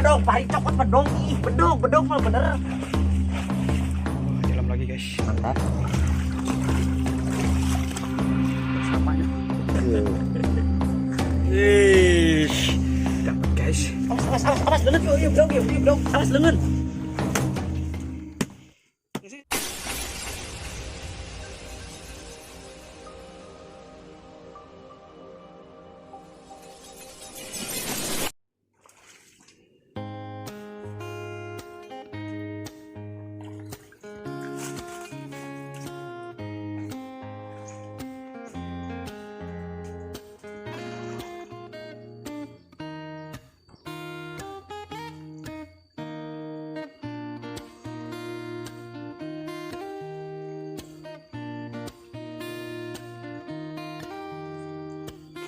bedong, pahit cokot bedong, ih bedong mah bener. Dalam lagi guys. Mantap. Samanya. Ih, dapat guys. Awas lengan yuk, bedong, awas lengan.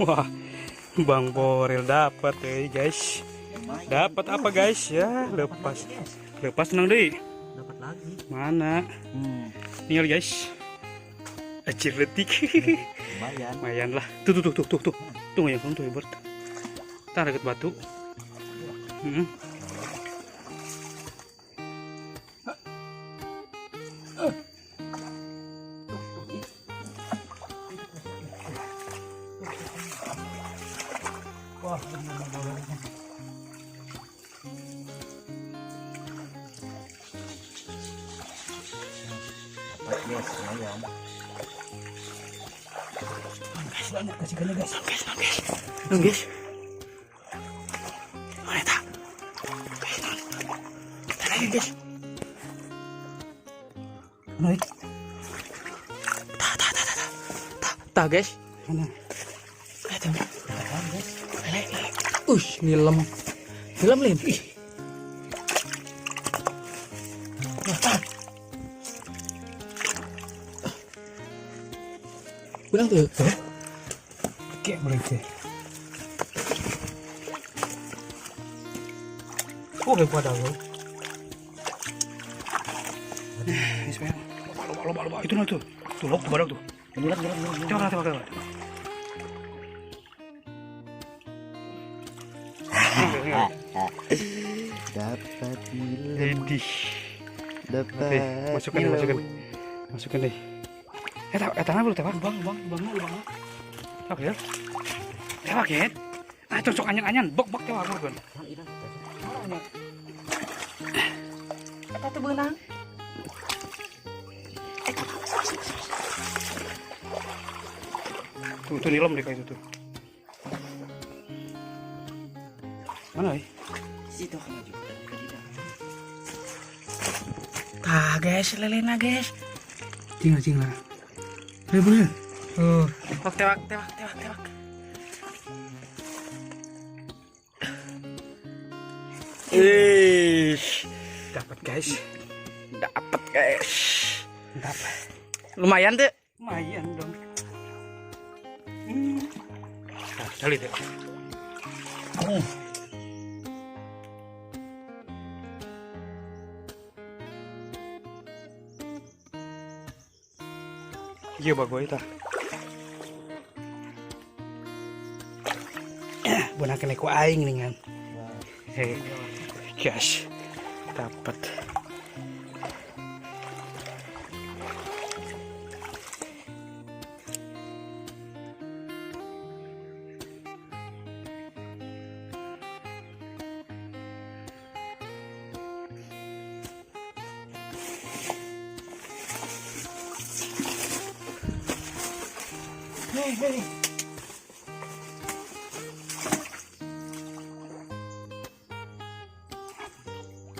Wah, Bang Boril dapat guys. Dapat apa guys ya? Lepas tenang deh. Dapat lagi. Mana? Tinggal guys. Acir letik. Lumayan lah. Tuh. Tuh ya, tuh ya, Bert. Tar deket batu. Wah, bener-bener. Dapat guys, lumayan. Banyak kasihkannya guys. Guys. Mana tak? Lagi guys. Naik. Tah guys. Mana? Ada. Guys. Ngilam. Film lem. Ih. Bilang tuh. Kayak mereka. Oh, hebat dah lo. Loba. Itu nah tuh. Tuh lok tuh badak tuh. Gerak. Coba. Dapat Edih. dapat. Masukkan deh. Tangan belum tewak, bang. Tewak ya. Tewak ya. Ah, cocok anyan. Bok tewak kan. Apa tuh benang? Tuh nilam deh kayak itu tuh. Mana ya? Situ kan maju. Tah guys, lelena guys. Tinggal. Bener. Tewak. Dapat guys. Lumayan tuh. Lumayan dong. Kali deh. Iya bagus itu. Bukan kena ku aing dengan. Hei, guys, dapat. Hei.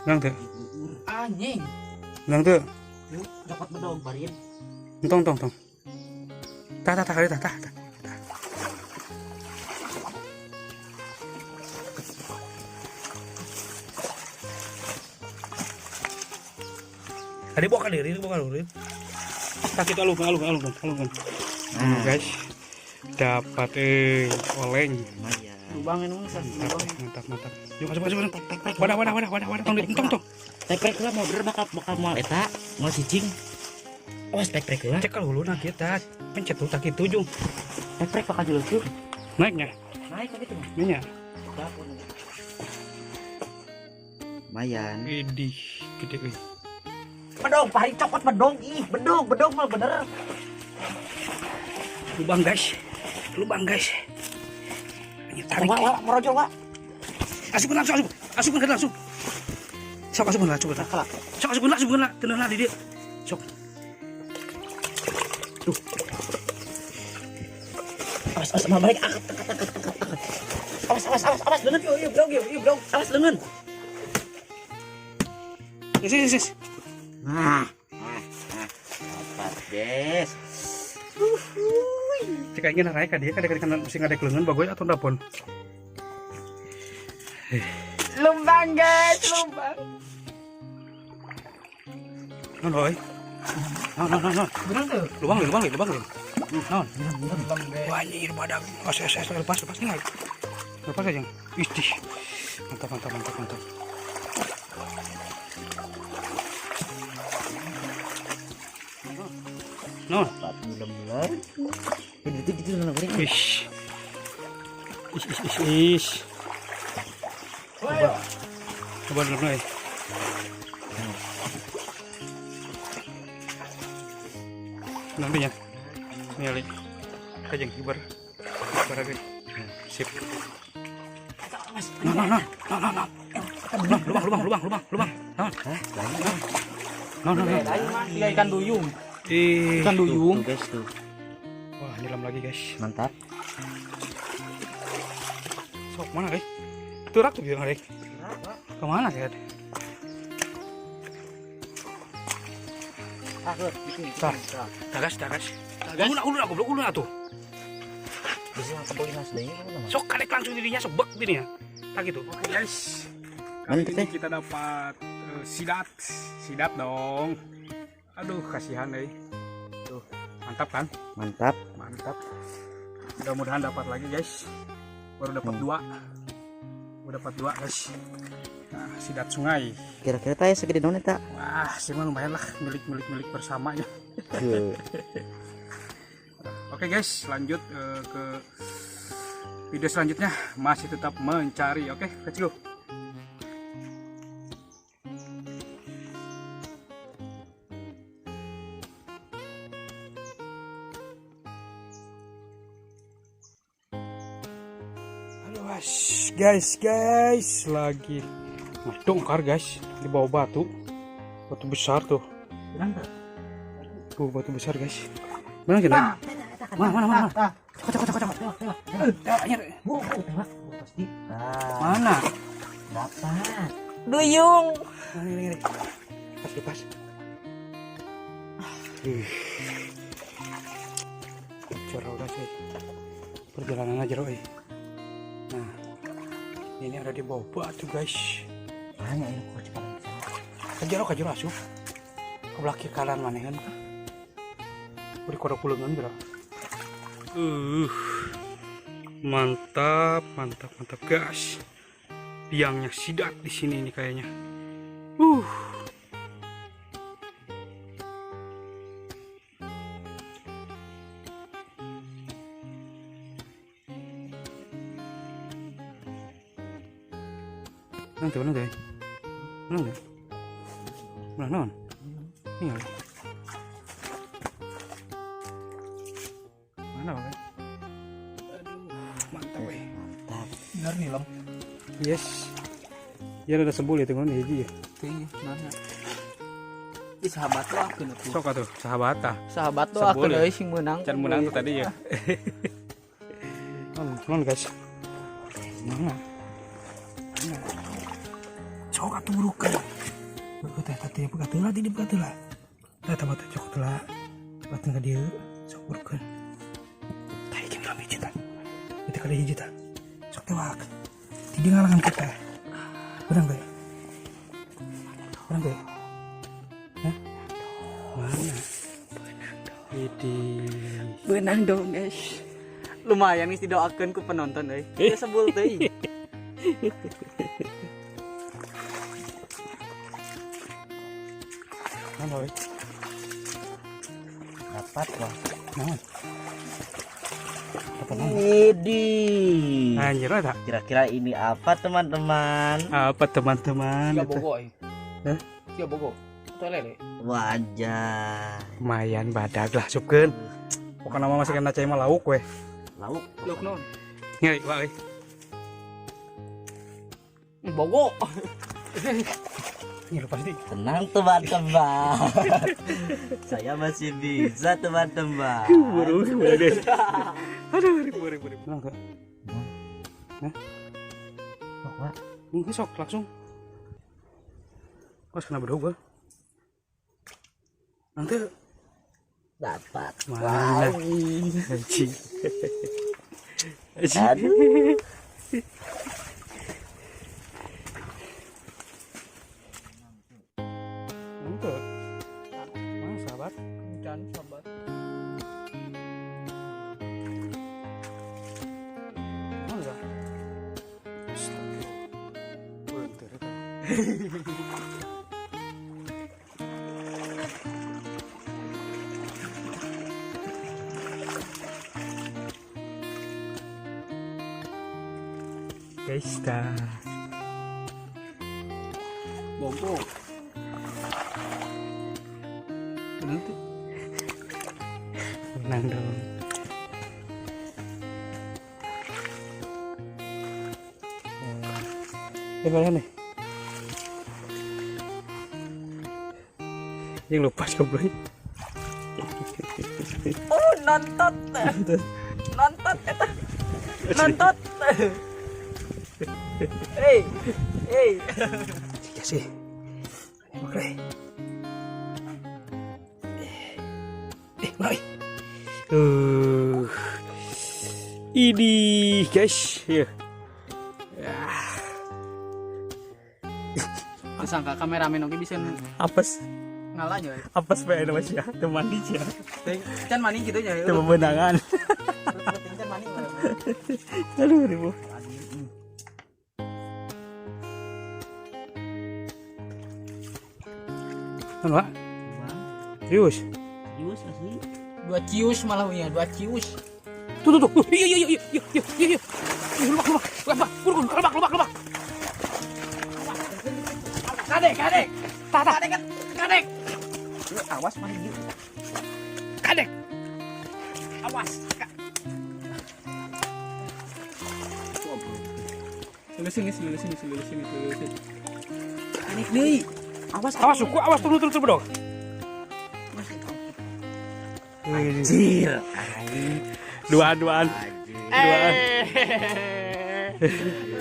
Nang tuh. Anjing. Nang tuh. Dapat bedong barin. Tong. Tah. Ada bukan diri, Tak kita alungkan. Guys, dapat oleng. Lubangin masa. Mantap. Yuk masuk. Wadah. Tong. Pek lah mau bener bakal mau eta mau cicing. Awas pek lah. Cek dulu nah kita pencet tuh tak itu jung. Pek bakal jelek. Naiknya. Naik gitu. Ininya. Lumayan. Idih, gede euy. Bedong, pari cokot bedong. Ih, bedong mah bener. Lubang guys. Ini tarik. Wah, merojol, Wak. Asupun langsung. Sok asupun lah. Sok asupun lah. Tenang lah di dia. Sok. Tuh. Awas, balik. Awas, lengan. Yuk, bro. Awas, lengan. Yes. Nah. Dapat, guys. Jika ingin naik dia kadang-kadang mesti ngadek lengan bagus atau dapon. Lumbang, guys, lumbang. Non oi. Non. Bener tuh. Lubang. Non. Lumbang, guys. Wah, ini badak. Lepas nih. Lepas aja. Istih. Mantap. Non. Bener. Gitu nang goreng. Ish. Coba dulu nih. Nanti ya. Ini ali. Kajeng kibar. Lagi. Sip. No. Lubang. No. Iya, ikan duyung. Ikan duyung. Tuh, guys, tuh. Wah, nyelam lagi guys. Mantap. Sok mana guys? Turak tuh bilang guys. Kemana guys? Tagas. Udah tuh. Bisa keboleh aslinya kan nama. Sok kadek langsung dirinya sebek dirinya. Tak gitu. Oke guys, kali Mantep, ini kita dapat sidat dong. Aduh, kasihan tuh, mantap kan? Mantap. Mudah-mudahan dapat lagi guys. Baru dapat dua guys. Nah, sidat sungai. Kira-kira tanya segede naon eta? Wah, sih mah lumayan lah, milik bersamanya. Oke guys, lanjut ke video selanjutnya, masih tetap mencari. Oke, let's go. Halo guys, lagi dongkar guys di bawah batu besar tuh. Tuh batu besar guys. Mana kita? Mana? Cokot. Mana? Dapat. Duyung. Ini. Pas. Curah udah sih. Perjalanan aja loh. Nah, ini ada di bawah batu guys. Banyak ini kok cepat. Kejar asup. Ke belakang kanan mana kan? Udah kodok pulengan bro. Mantap guys. Biangnya sidat di sini nih kayaknya. Nanti. Mana? Ini kali. Mana bang? Mantap. Bener nih, Lom. Yes. Ya ada sembul ya tengok hiji ya. Iya, bener. Ih, sahabat lo aku tuh. Sok atuh, sahabat tah. Sahabat lo aku Sembul ya? euy sing menang. Can menang tuh tadi ya. Non guys. Mana? Sok atuh burukan. Burukan teh buka telah. Tah batu cok telah. Batang ka dieu sok burukan. Tah ieu kami hiji tah. Kita kali hiji tah. Sok tewak. Tidak ngalangan kita. Berang gue. Hah? Mana? Benang dong, guys. Lumayan nih didoakeun ku penonton euy. Teu sebul teuing. Halo. Dapat, Bang. Nah. Dapat Widih. Anjir ada. Kira-kira ini apa teman-teman? Apa teman-teman? Siapa Itu. bogo? Hah? Siapa bogo? Itu lele. Wajah. Lumayan badag lah supkeun. Pokoknya nama masih kena cai mah lauk weh. Lauk. Lauk non. Ngeri wae. Bogo. Ini lupa sih. Tenang teman-teman. Saya masih bisa teman-teman. Buru deh. Aduh, ribu. Tenang enggak? Hah? Bawa. Mungkin sok langsung. Pas kena bedog gua. Nanti Dapat. mana? Anjing. Aduh. Enggak. Mana sahabat? Dan sahabat. Mana? Bentar ya. Guys, dah. Bogo. Nanti. Menang dong. Mana nih? Yang lupa coba. Oh, nontot. Nontot eta. Nontot. Hey. Ya sih. Oke. Mulai. Ini guys, ya. Sangka kameramen oke bisa Apes, ngalah aja. apes pe nama sih, teman dia. Can mani gitu ya. Itu pemenangan. Can mani. Aduh, ribu. Mana, Pak? Serius? Yus asli. Dua cius malah ya, dua cius. Tuh. Iya. Lubak. Kadek. Kadek. Awas mani yuk. Kadek. Awas. Sini. Ini deui. Awas, turun bedog. Anjir. Duaan.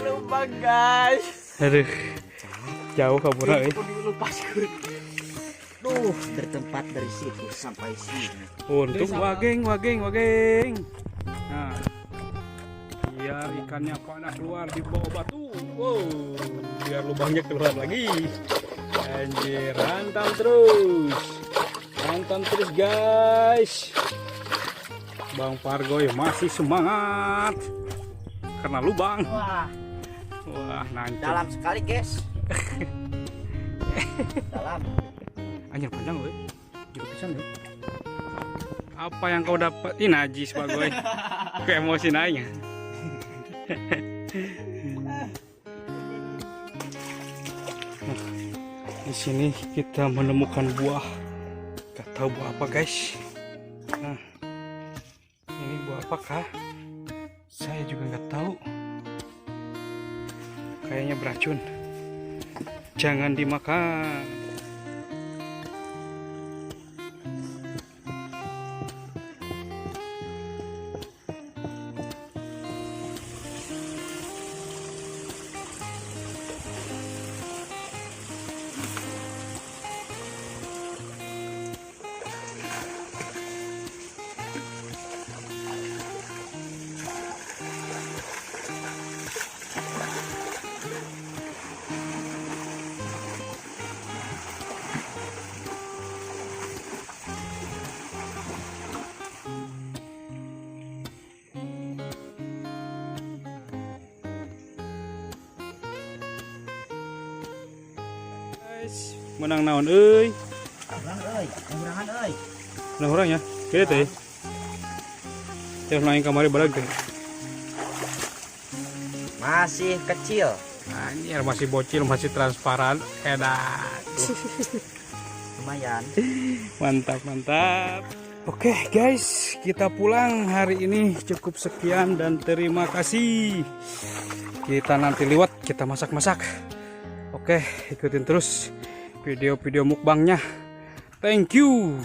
Lupa guys. Aduh. Jauh kabur euy. Duh, bertempat dari situ sampai sini. Untung wageng. Nah, biar ikannya pada keluar di bawah batu. Wow, biar lubangnya keluar lagi. Anjir, hantam terus guys. Bang Pargoy masih semangat karena lubang. Wah, nancep. Dalam sekali, guys. Dalam. Anjir panjang weh. Juga pisan weh. Apa yang kau dapat? Ih najis Pak Goy. Ke emosi naiknya. Di sini kita menemukan buah. Gak tahu buah apa guys. Nah, ini buah apakah? Saya juga nggak tahu. Kayaknya beracun. Jangan dimakan. Menang naon euy. Urang euy, urang euy. Menang orang ya. Beda teh. Yang lain kamari balik deh. Masih kecil. Anjir, masih bocil, masih transparan. Enak. Lumayan. Mantap, mantap. Oke guys, kita pulang hari ini. Cukup sekian dan terima kasih. Kita nanti lewat, kita masak-masak. Oke, ikutin terus video-video mukbangnya. Thank you.